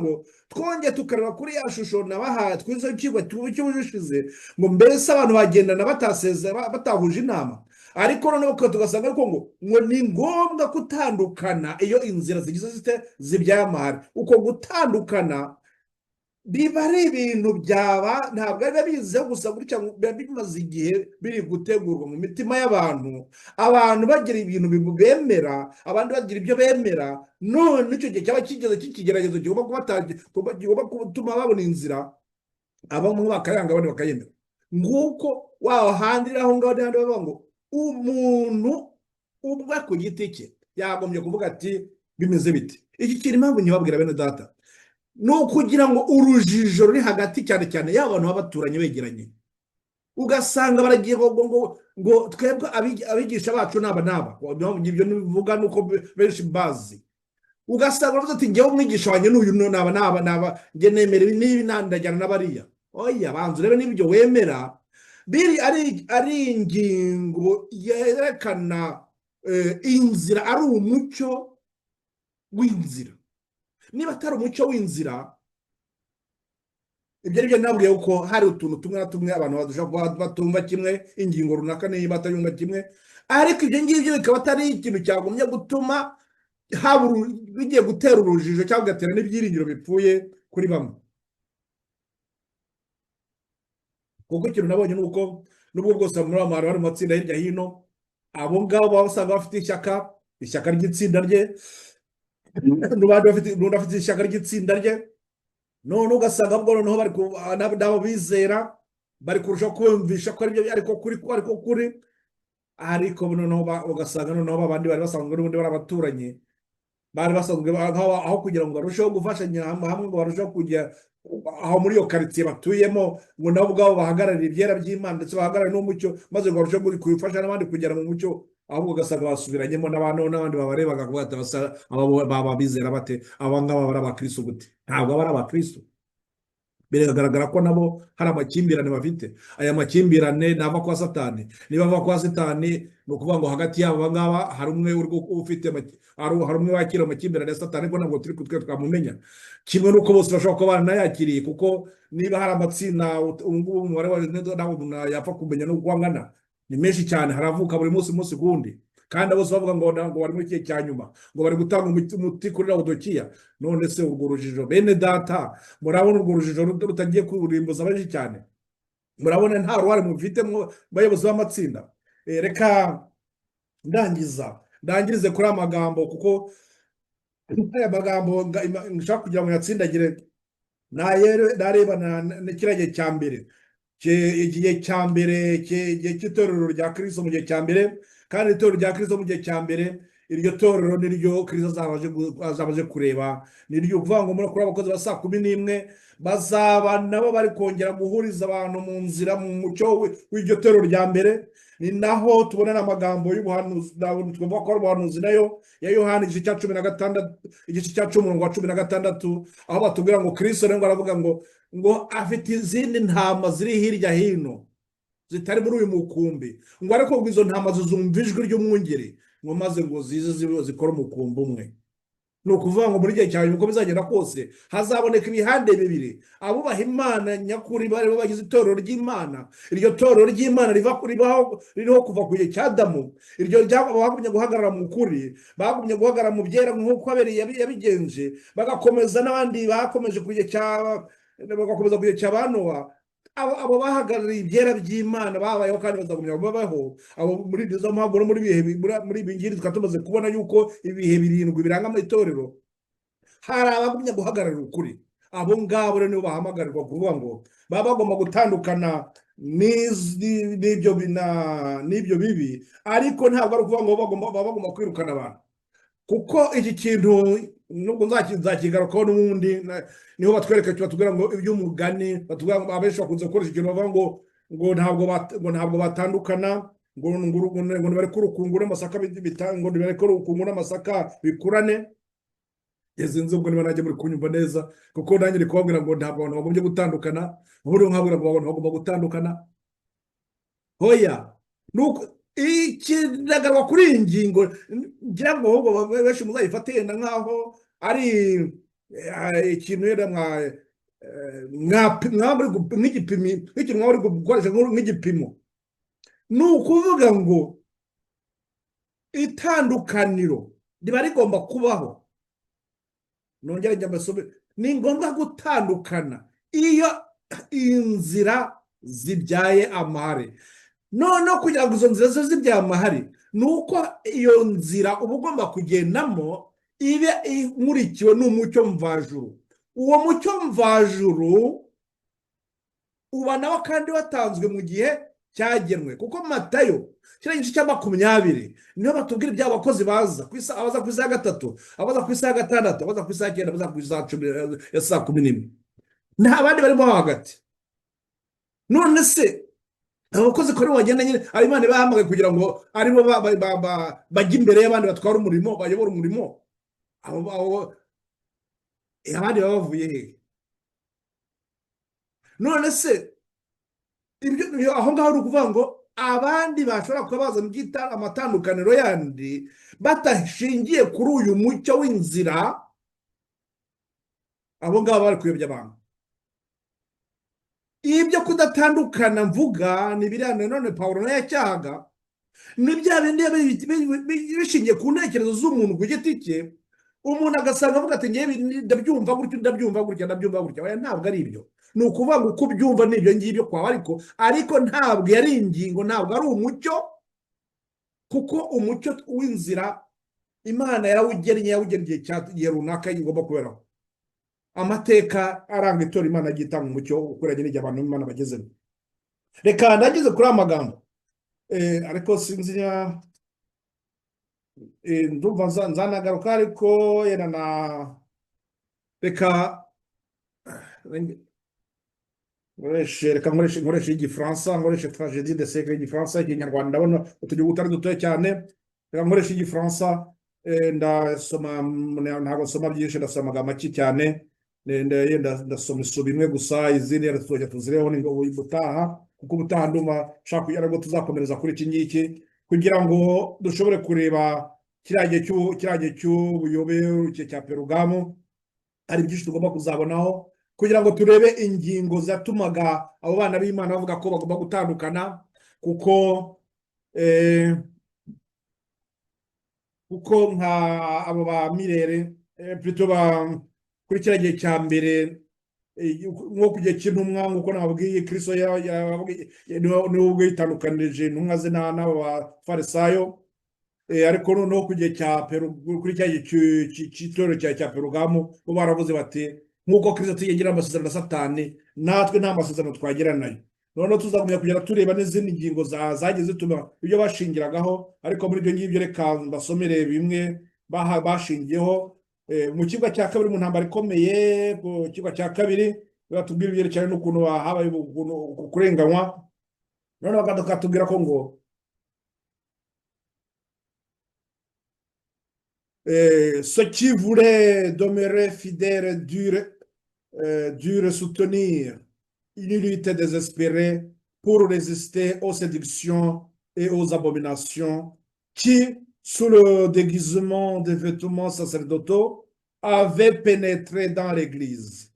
ngo twongeye tukareba kuri ya shusho nabahaye twize ikigo cy'ubushize ngo mbese abantu bagendana batahuje inama ariko noneho tugasanga ngo ni ngombwa gutandukana iyo inzira zigize zibyaye amahari uko gutandukana biba ari ibintu byaba ntabwo biba bizeho gusa gutya biba bimaze igihe biri gutegurwa mu mitima y'abantu bagira ibintu bemera abandi bagira ibyo bemera none icyo gihe cyaba kigeze cy'ikigeragezo kigomba gutuma babona inzira abamwe bakayanga abandi bakayemera nguko wahandira aho ngaho n'ahandi bavuga ngo umuntu ubwe ku giti cye yagombye kuvuga ati bimeze biti iki kintu impamvu nyibabwira bene data ni ukugira ngo urujijo ruri hagati cyane cyane y'abantu b'abaturanyi begeranye ugasanga baragiye ngo twebwe abigisha bacu n'aba ibyo bivuga nuko benshi bazi ugasanga bavuze ati ngewe umwigisha wanjye n'uyu n'aba njye nemera n'ibi ndajyana n'abariya oya banza urebe n'ibyo wemera biri ari ingingo yerekana inzira ari umucyo w'inzira niba atari umucyo w'inzira ibyo ari byo nabwiye uko hari utuntu tumwe na tumwe abantu badusha batumva kimwe ingingo runaka niba batayumva kimwe ariko ibyo ngibyo bikaba atari ikintu cyagumye gutuma bigiye gutera urujijo cyangwa gatera n'ibyiringiro bipfuye kuri bamwe kuko ikintu nabonye nuko nubwo bwose muri abantu bari mu matsinda hirya hino abo ngabo baba basanga bafite ishyaka ry'itsinda rye n'undi afite ishyaka ry'itsinda rye none ugasanga bwo noneho nabo bizera bari kurushaho kumvisha ko aribyo ariko kuri ariko noneho ugasanga noneho abandi bari basanzwe n'ubundi bari abaturanyi bari basanzwe aho kugira ngo barusheho gufashanya hamwe ngo barusheho kujya aho muri iyo karitsiye batuyemo ngo nabo ubwabo bahagararira ibyera by'Imana ndetse bahagararira n'umucyo maze ngo barusheho gufasha n'abandi kugera mu mucyo ahubwo ugasanga basubiranyemo n'abandi babarebaga kuvuga ati baba bizera bate aba ngaba bari abakristo gute ntabwo bari abakristo biragaragara ko nabo hari amakimbirane bafite aya makimbirane nava kwa satani niba ava kwa satani ni ukuvuga ngo hagati yabo ngaba hari umwe ufite hari umwe wakira amakimbirane ya satani ko ntabwo turi kutwe twamumenya kimwe nuko bose bashobora kuba baranayakiriye kuko niba hari amatsinda ubungubu umubare wa ntabwo umuntu yapfa kumenya no guhangana ni menshi cyane haravuka buri munsi kundi kandi bose bavuga ngo bari muri kiye cya nyuma ngo bari gutanga umuti kuri Laodikiya none se urwo rujijo bene data murabona urwo rujijo rutagiye kurimbuza benshi cyane murabona nta ruhare mufitemo bayobozi b'amatsinda reka ndangirize kuri amagambo kuko aya magambo nshaka kugira ngo yatsindagire narebana n'ikirage cya mbere igihe cya mbere cy'itorero rya Kristo mu gihe cya mbere kandi itorero rya Kristo mu gihe cya mbere iryo torero niryo Kristo azabaje kureba niryo kuvuga ngo muri abakozi ba saa 11 bazaba nabo bari kongera guhuriza abantu mu nzira mu mucyo w'iryo torero rya mbere ni naho tubona amagambo y'ubuhanuzi twavuga ko ari ubuhanuzi nayo ya Yohana igice cya 16 igice cya 10:16 aho batubwira ngo Kristo ngo aravuga ngo afite izindi ntama ziri hirya hino zitari muri uyu mukumbi ngo ariko ngo izo ntama zizumva ijwi ry'umwungeri ngo maze ngo zize zikora umukumbi umwe ni ukuvuga ngo muri gihe cyawe uko bizagenda kose hazaboneka ibihande bibiri abubaha Imana nyakuri bari bagize itorero ry'Imana iryo torero ry'Imana ririho kuva ku gihe cya Adamu iryo bagumye guhagarara mu kuri bagumye guhagarara mu byera nk'uko Abeli yabigenje bagakomeza n'abandi bakomeje ku gihe cya Nowa abo bahagarariye ibyera by'Imana babayeho kandi bazagumya babaho abo muri izo mpamvu no muri ibi ngiri tukaba tumaze kubona yuko ibihe birindwi biranga mu itorero hari abagumya guhagararira ukuri abo ngabo rero nibo bahamagarirwa kuvuga ngo baba bagomba gutandukana n'ibyo bibi ariko ntabwo ari ukuvuga ngo bagomba kwirukana abantu kuko iki kintu nubwo nzakigarukaho n'ubundi niho batwereka batubwira ngo iby'umugani batubwira ngo abenshi bakunze gukoresha ikintu bavuga ngo ntabwo batandukana ngo bari kurukungu n'amasaka ngo bari kurukungu n'amasaka bikurane sinzi ubwo niba nanjye muri kunyumva neza kuko nanjye ndi kubabwira ngo ntabwo abantu bagombye gutandukana ubundi nkabwira ngo abantu bagomba gutandukana hoya nuko ikiragarwa kuri iyi ngingo ngira ngo benshi muzayifate yenda nk'aho ari ikintu rero mwamuri nk'igipimo nk'ikintu mwari gukoresha nk'igipimo ni ukuvuga ngo itandukaniro riba rigomba kubaho. Nongere njya mbasome, ni ngombwa gutandukana iyo inzira zibyaye amahare. Noneho kugira ngo izo nzira zo zibyaye amahare ni uko iyo nzira uba ugomba kugendamo ibe imurikiwe n'umucyo mvajuru. Uwo mucyo mvajuru uba nawo kandi watanzwe mu gihe cyagenwe, kuko Matayo kiriya gice cya 20 niho batubwira ibyo abakozi baza ku isaha, abaza ku isaha ya 3, abaza ku isaha ya 6, abaza ku isaha ya 9, abaza ku isaha ya saa 11, nta bandi barimo hagati. None se abakozi kuri bagenda nyine ari Imana bahamagaye kugira ngo aribo bajya imbere y'abandi batwara umurimo, bayobora umurimo, abandi baba bavuye hehe? None se ibyo aho ngaho uri ukuvuga ngo abandi bashobora kuba baza mu amatandukaniro yandi batashingiye kuri uyu mucyo w'inzira, abo ngabo bari kuyobya abantu. Ibyo kudatandukana mvuga ni biriya none Pawulo nayo yacyahaga, ni bya bindi bishingiye ku ntekerezo z'umuntu ku giti cye. Umuntu agasanga avuga ati ngewe ndabyumva gutya, ndabyumva gutya, ndabyumva gutya. Oya, ntabwo ari ibyo. Ni ukuvuga ngo uko ubyumva n'ibyo ngibyo kwawe, ariko ntabwo yari ingingo, ntabwo ari umucyo, kuko umucyo w'inzira Imana yarawugennye igihe runaka igomba kuberaho. Amateka aranga itora Imana agitanga umucyo ukuranye n'igihe abantu Imana bagezemo. Reka ndageze kuri amagambo ariko sinzi ndumva nzanagaruka, ariko yera na reka nkoreshe igifaransa, nkoreshe tragédie de siècle y'igifaransa. Ikinyarwanda ndabona utugihugu utari dutoya cyane. Reka nkoreshe igifaransa, ndasoma, ntabwo nsoma byinshi, ndasoma amagambo make cyane, ndasoma isubi imwe gusa, izindi tuzajya tuzireho ubutaha, kuko ubutaha ndumva nshaka kugira ngo tuzakomereza kuri iki ngiki, kugira ngo dushobore kureba kiriya gihe cy'ubuyobe cya Perugamo. Hari byinshi tugomba kuzabonaho kugira ngo turebe ingingo zatumaga abo bana b'Imana bavuga ko bagomba gutandukana, kuko nka abo ba Mirere plutôt kuri kiriya gihe cya mbere, nko ku gihe cy'intumwa, nk'uko nababwiye, Kristo niwe ubwo yitandukanirije intumwa ze n'abo bafarisayo. Ariko noneho ku gihe kuri cya cy'itorero cya Perugamo, bo baravuze bati nk'uko Kristo tuyigira amasezerano na Satani, natwe nta masezerano twagira nayo. Noneho tuzagumya kugera tureba n'izindi ngingo zagiye zituma ibyo bashingiragaho, ariko muri ibyo ngibyo reka mbasomere bimwe bashingiyeho. Mu kigo cya kabiri, mu ntambara ikomeye, ku kigo cya kabiri batubwira ibyerekeranye n'ukuntu habaye kurenganywa. Noneho bakatubwira ko ngo ceux qui voulaient demeurer fidèles durent soutenir une lutte désespérée pour résister aux séductions et aux abominations qui, sous le déguisement des vêtements sacerdotaux, avaient pénétré dans l'Église.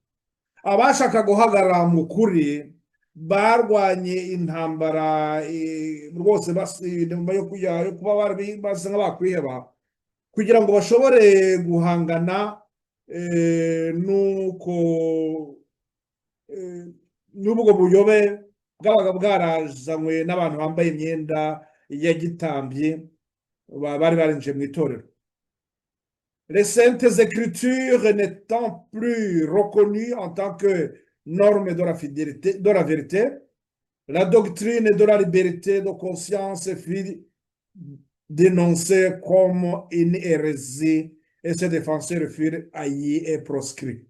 Abashaka guhagarara mu kuri barwanye intambara rwose, nyuma yo kuba basa nk'abakwiheba, kugira ngo bashobore guhangana n'ubwo buyobe bwabaga bwarazanywe n'abantu bambaye imyenda ya gitambyi bari barinjiye mu itorero. Les saintes écritures n'étant plus reconnues en tant que norme de la fidélité, de la vérité, la doctrine de la liberté de conscience fut dénoncée comme une hérésie et ses défenseurs furent haïs et proscrits.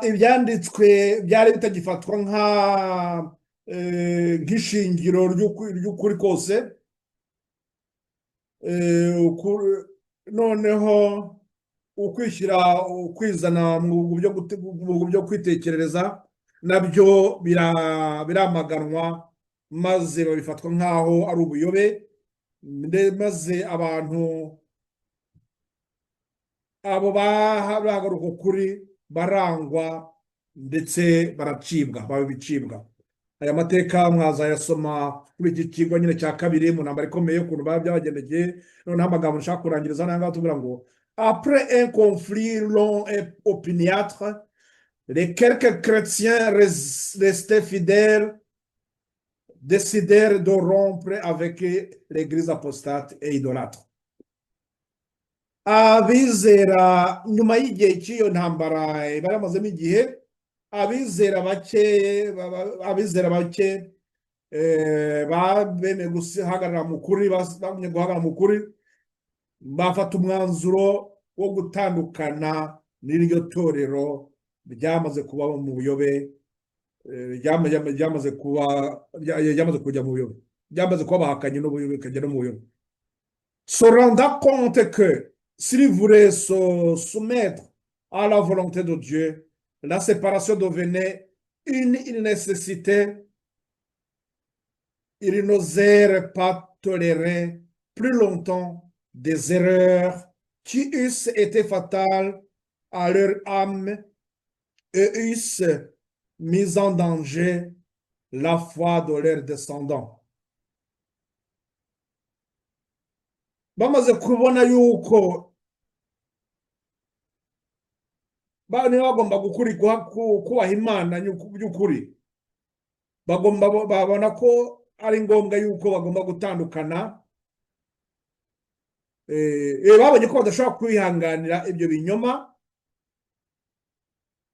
Ibyanditswe byari bitagifatwa nk'ishingiro ry'ukuri kose. Noneho ukwishyira ukwizana mu buryo kwitekerereza nabyo biramaganwa, maze babifatwa nk'aho ari ubuyobe, maze abantu abo bahagaruka ukuri barangwa ndetse baracibwa baba ibicibwa. Aya mateka mwazayasoma kuri iki kigo nyine cya kabiri mu ntambara ikomeye ukuntu baba byabagendekeye. Noneho amagambo nshaka kurangiriza n'ahangaha tubwira ngo après un conflit long et opiniâtre, les quelques chrétiens restés fidèles décidèrent de rompre avec l'église apostate et idolâtre. Abizera nyuma y'igihe cy'iyo ntambara bari bamazemo igihe, abizera bake bemeye guhagarara mu kuri, bamye guhagarara mu kuri, bafata umwanzuro wo gutandukana n'iryo torero ryamaze kuba mu buyobe, ryamaze kujya mu buyobe, ryamaze kuba bahakanye n'ubuyobe bikajya no mu buyobe. Se rendant compte que s'il voulait se soumettre à la volonté de Dieu, la séparation devenait une nécessité. Ils n'osèrent pas tolérer plus longtemps des erreurs qui eussent été fatales à leur âme et eussent mis en danger la foi de leurs descendants. Bamaze kubona yuko niba bagomba kubaha Imana by'ukuri, babona ko ari ngombwa yuko bagomba gutandukana. Babonye ko badashobora kwihanganira ibyo binyoma,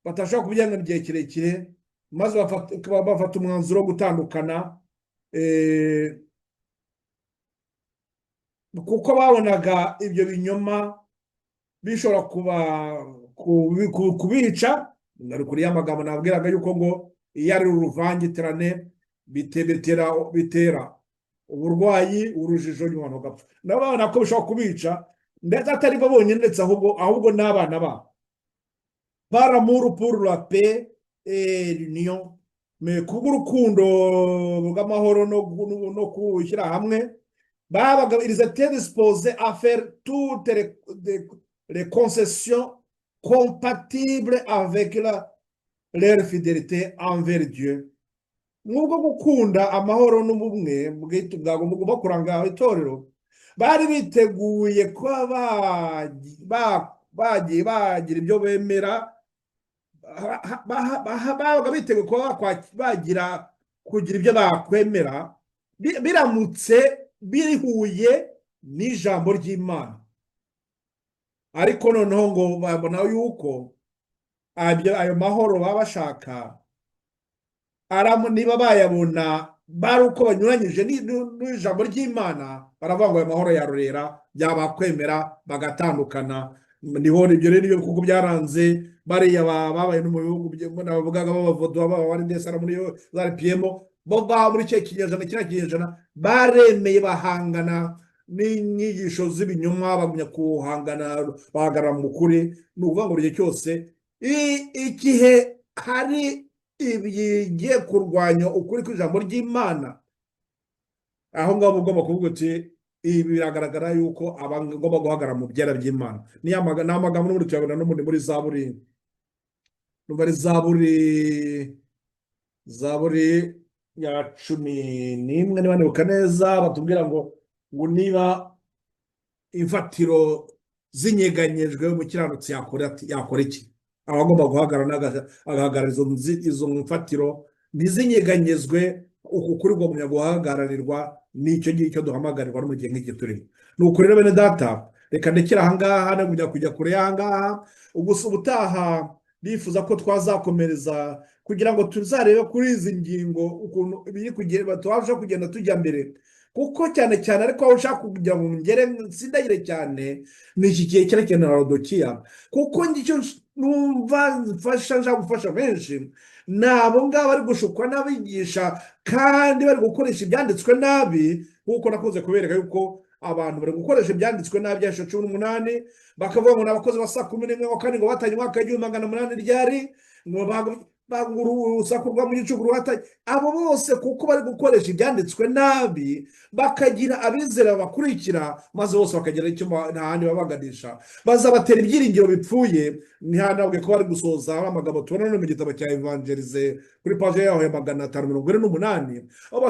batashobora kubyihanganira igihe kirekire, maze bafata umwanzuro wo gutandukana, kuko babonaga ibyo binyoma bishobora kubica. Kuri y'amagambo nabwiraga yuko ngo iyo ari uruvangitirane bitera uburwayi, urujijo, nyuma ugapfa. Nabo babona ko bishobora kubica, ndetse atari bo bonyine, ndetse ahubwo n'abana babo. Par amour pour la paix et l'union, mais kubw'urukundo bw'amahoro no gushyira hamwe, ils étaient disposés à faire toutes les concessions compatibles avec leur fidélité envers Dieu. Nk'ubwo gukunda amahoro n'ubumwe bwagomba kuranga itorero, bari biteguye kuba bagiye bagira ibyo bemera, babaga biteguye kuba kugira ibyo bakwemera biramutse bihuye n'ijambo ry'Imana. Ariko noneho ngo babona yuko ayo mahoro baba bashaka, niba bayabona bari uko banyuranyije n'ijambo ry'Imana, baravuga ngo ayo mahoro yarorera, byabakwemera bagatandukana. Ibyo rero nibyo kuko byaranze bariya babaye no mu bihugu navugaga b'abavodo bari ndetse muri za RPM, bo muri cyo kinyejana baremeye bahangana n'inyigisho z'ibinyoma, bagumya kuhangana, bahagarara mu kuri. Ni ukuvuga ngo igihe cyose igihe hari ibigiye kurwanya ukuri kw'ijambo ry'Imana, aho ngaho ugomba kuvuga uti ibi biragaragara yuko abagomba guhagarara mu byera by'Imana. Ni amagambo n'ubundi tuyabona no muri Zaburi ya 11 niba nibuka neza, batubwira ngo niba imfatiro zinyeganyejwe umukiranutsi yakora iki? Abagomba guhagarara agahagarara izo mfatiro ntizinyeganyezwe, ukuri kugumya guhagararirwa. Nicyo ngicyo duhamagarirwa no mu gihe nk'iki turimo. Nuko rero bene data, reka ndekera ahangaha no kujya kure y'ahangaha. Ubutaha bifuza ko twazakomereza kugira ngo tuzarebe kuri izi ngingo ukuntu biri kugenda, tubasha kugenda tujya mbere, kuko cyane cyane ariko aho ushaka kugira ngo ngere sindagire cyane ni iki gihe cyerekeye na Laodikiya, kuko ngicyo numva nshaka gufasha benshi nabo ngabo bari gushukwa n'abigisha kandi bari gukoresha ibyanditswe nabi, kuko nakoze kubereka yuko abantu bari gukoresha ibyanditswe nabi bya 18 bakavuga ngo n'abakozi ba 11 kandi ngo batanye umwaka w'1800 ryari ngo urusaku rwa mu gicuku ruhatanye, abo bose kuko bari gukoresha ibyanditswe nabi, bakagira abizera bakurikira, maze bose bakagira icyo nta handi babaganisha, bazabatera ibyiringiro bipfuye. ntihanabwe ko bari gusoza amagambo tubona no mu gitabo cya Evangelize kuri paje yaho ya 548, aho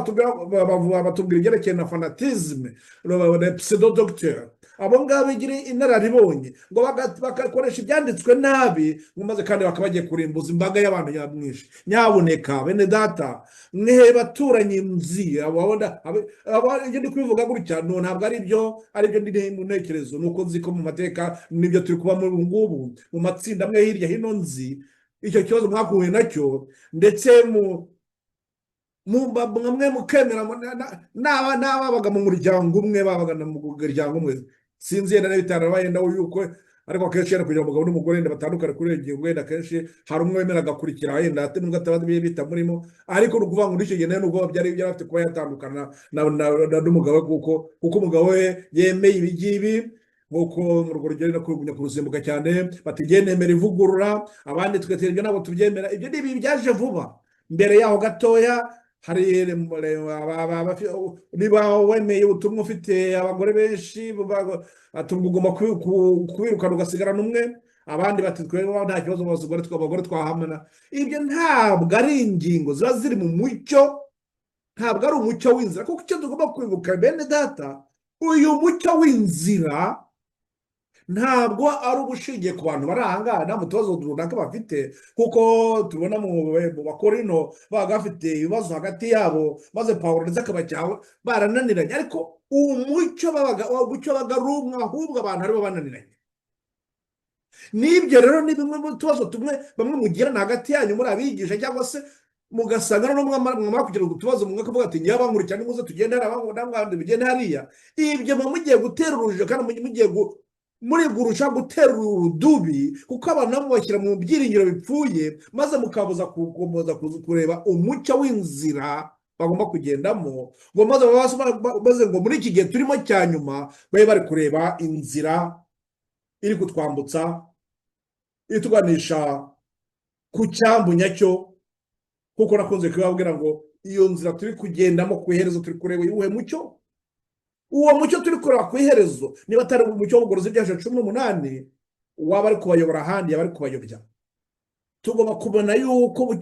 batubwira ibyerekeye na fanatisme, le pseudo docteur. abo ngabo bigira inararibonye ngo bagakoresha ibyanditswe nabi, maze kandi bakaba bagiye kurimbuza imbaga y'abantu nyamwinshi. nyabuneka bene data, mwe baturanyi nzi ababona ibyo ndi kubivuga gutya, no ntabwo ari byo ndi mu ntekerezo, nuko nzi ko mu mateka nibyo turi kuba muri ubu ngubu mu matsinda amwe hirya hino. nzi icyo kibazo mwakuye nacyo, ndetse mwe mukemera n'ababaga mu muryango umwe, babaga mu muryango umwe. sinzi yenda n'ibitarabaye ndaho yuko, ariko akenshi yenda kugira umugabo n'umugore wenda batandukane kuri iyo ngingo, wenda akenshi hari umwe wemera agakurikira, wenda nubwo ataba bita murimo, ariko ni ukuvuga ngo muri icyo gihe nawe nubwo byari afite kuba yatandukana n'umugabo we, kuko umugabo we yemeye ibi ngibi, nk'uko mu rwo rugero no kugumya kurusimbuka cyane, batigenda nemera ivugurura, abandi tugatera ibyo ntabwo tubyemera. ibyo ni ibi byaje vuba. mbere yaho gatoya hari niba wemeye ubutumwa ufite abagore benshi, ugomba kubirukana ugasigarana umwe, abandi bati twebwe nta kibazo, abagore twahamana. ibyo ntabwo ari ingingo ziba ziri mu mucyo, ntabwo ari umucyo w'inzira. kuko icyo tugomba kwibuka bene data, uyu mucyo w'inzira ntabwo ari ubushingiye ku bantu bari ahangaha nta mutozo runaka bafite, kuko tubona mu Bakorino babaga bafite ibibazo hagati yabo, maze Pawulo ndetse akabacyaha barananiranye, ariko umucyo babaga ari umwe, ahubwo abantu aribo bananiranye. n'ibyo rero ni bimwe mu tubazo tumwe bamwe mugirana hagati yanyu muri abigisha, cyangwa se mugasanga no mwamara kugira ngo utubazo mwe kavuga ati ngiye bankurikirana muze tugende n'abandi bigende hariya. ibyo mugiye gutera urujijo, kandi mugiye muri gurusha gutera urudubi, kuko abantu nabo bashyira mu byiringiro bipfuye, maze mukabuza kureba umucyo w'inzira bagomba kugendamo, ngo maze ngo muri iki gihe turimo cya nyuma babe bari kureba inzira iri kutwambutsa, ituganisha ku cyambu nyacyo. kuko nakunze kubabwira ngo iyo nzira turi kugendamo ku iherezo turi kureba uwuhe mucyo. uwo mucyo turi kureba ku iherezo, niba atari umucyo w'ubugorozi bw'ijana 18, waba ari kubayobora ahandi, yaba ari kubayobya. tugomba kubona yuko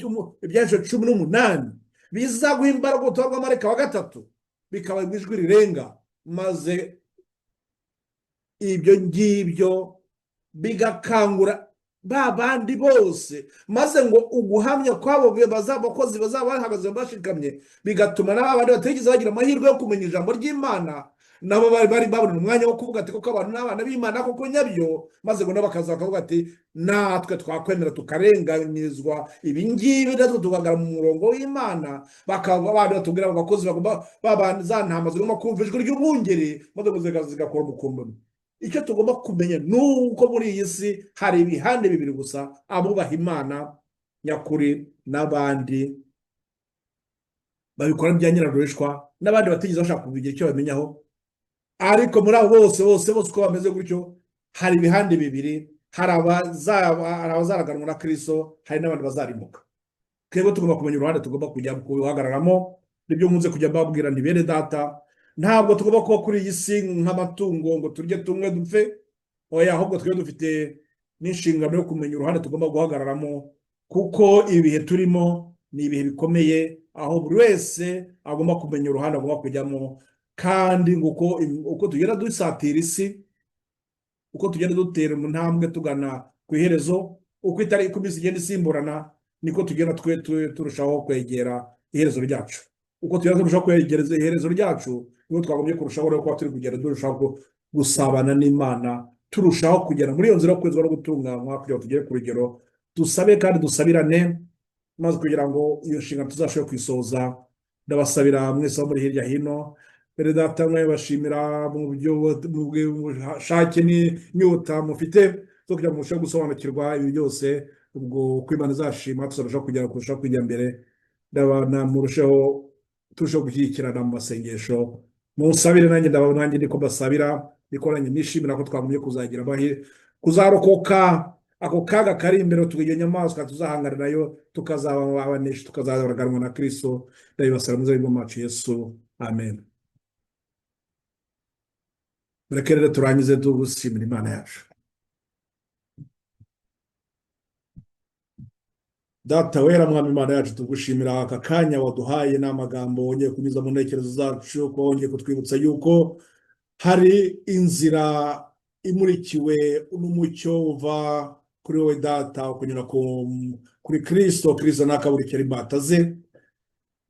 ibyanditswe 18 bizaguha imbaraga ubutumwa bw'amarayika wa gatatu, bikaba ijwi rirenga, maze ibyo ngibyo bigakangura ba bandi bose, maze ngo uguhamya kwabo abakozi bazaba bahagaze bashikamye, bigatuma n'abandi batigeze bagira amahirwe yo kumenya ijambo ry'Imana, nabo bari babona umwanya wo kuvuga ati koko abantu n'abana b'Imana koko nyabyo, maze ngo nabo bakavuga ati natwe twakwemera tukarenganyirizwa ibi ngibi, natwe tugahagarara mu murongo w'Imana. bakaba abandi batubwira ngo abakozi bagomba za ntama zigomba kumva ijwi ry'umwungeri, maze zigakora umukumbi. icyo tugomba kumenya ni uko muri iyi si hari ibihande bibiri gusa: abubaha Imana nyakuri n'abandi babikora bya nyirarureshwa, n'abandi batigeze bashaka kubigira icyo bamenyaho. ariko muri abo bose uko bameze gutyo, hari ibihande bibiri: hari abazaraganwa na Kristo, hari n'abandi bazarimbuka. twebwe tugomba kumenya uruhande tugomba kujya kuhagararamo. nibyo nkunze kujya mbabwira nti bene data, ntabwo tugomba kuba kuri iyi si nk'amatungo ngo turye tumwe dupfe, oya, ahubwo twebwe dufite n'inshingano yo kumenya uruhande tugomba guhagararamo, kuko ibihe turimo ni ibihe bikomeye, aho buri wese agomba kumenya uruhande agomba kujyamo. kandi uko tugenda dusatira isi, uko tugenda dutera mu ntambwe tugana ku iherezo, uko iminsi igenda isimburana, niko tugenda turushaho kwegera iherezo ryacu. uko tugenda turushaho kwegereza iherezo ryacu, niho twagombye kurushaho rero kuba turi kugenda turushaho gusabana n'Imana, turushaho kugera muri iyo nzira yo kwezwa no gutunganywa, kugira ngo tugere ku rugero. dusabe kandi dusabirane, maze kugira ngo iyo nshinga tuzashobore kwisoza. ndabasabira mwese muri hirya hino, bene data, mwe bashimira mu bushake n'inyota mufite zo kugira ngo murusheho gusobanukirwa ibi byose. ubwo uko Imana izashima tuzarushaho kurushaho kujya mbere, turusheho gushyigikirana mu masengesho. munsabire nanjye niko mbasabira, niko nanjye nishimira ko twagumye kuzagira kuzarokoka ako kaga kari imbere tugiye nyamaswa tuzahangana nayo tukazaba abaneshi tukazagarganwa na Kristo ndabibasaba muze mu macu Yesu amen. Mureke rero turangize dushimira Imana yacu. Data wera mwami Imana yacu tugushimira aka kanya waduhaye n'amagambo wongeye kunyuza mu ntekerezo zacu ko wongeye kutwibutsa yuko hari inzira imurikiwe n'umucyo uva kuri wowe Data ukunyura kuri Kristo nakaburikira imbata ze.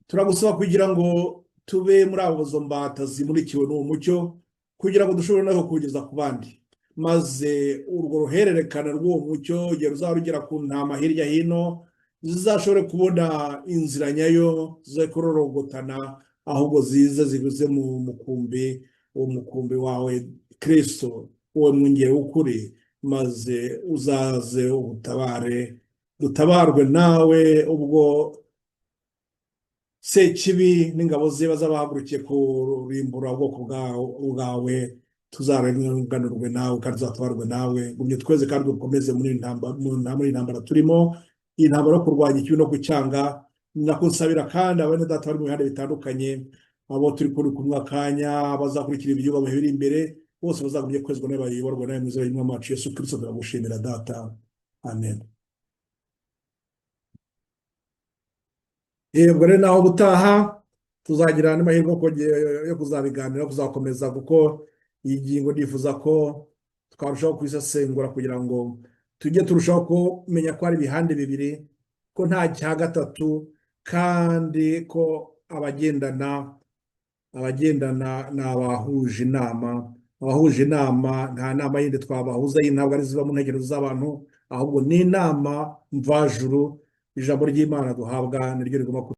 Turagusaba kugira ngo tube muri abo zo mbata zimurikiwe n'uwo mucyo kugira ngo dushobore no kugeza ku bandi, maze urwo ruhererekane rw'uwo mucyo igihe ruzaba rugera ku ntama hirya hino zizashobore kubona inzira nyayo zo kurorogotana, ahubwo zize zivuze mu mukumbi, uwo mukumbi wawe Kristo, uwo mwungeri w'ukuri, maze uzaze ubutabare dutabarwe nawe ubwo Sekibi n'ingabo ze bazabahagurukiye kurimbura ubwoko bwawe. Tuzarenganurwe nawe kandi tuzatabarwe nawe. Gumye tweze kandi dukomeze muri intambara turimo, iyi ntambara yo kurwanya ikibi no gucyanga. Nako nsabira kandi abene Data bari mu bihande bitandukanye, abo turi kumwe akanya, abazakurikira ibyuba biri imbere, bose bazagumye kwezwa n'abayoborwa nawe mwiza w'Imana wacu Yesu Kristo. Turagushimira Data, amen. Ubwo rero naho gutaha tuzagira n'amahirwe yo kuzabiganira, kuzakomeza, kuko iyi ngingo nifuza ko twarushaho kuyisesengura kugira ngo tujye turushaho kumenya ko ari ibihande bibiri, ko nta cya gatatu, kandi ko abagendana ni abahuje inama. Abahuje inama nta nama yindi twabahuza, iyi ntabwo ari ziva mu ntekerezo z'abantu, ahubwo ni inama mvajuru. Ijambo ry'Imana duhabwa niryo rigomba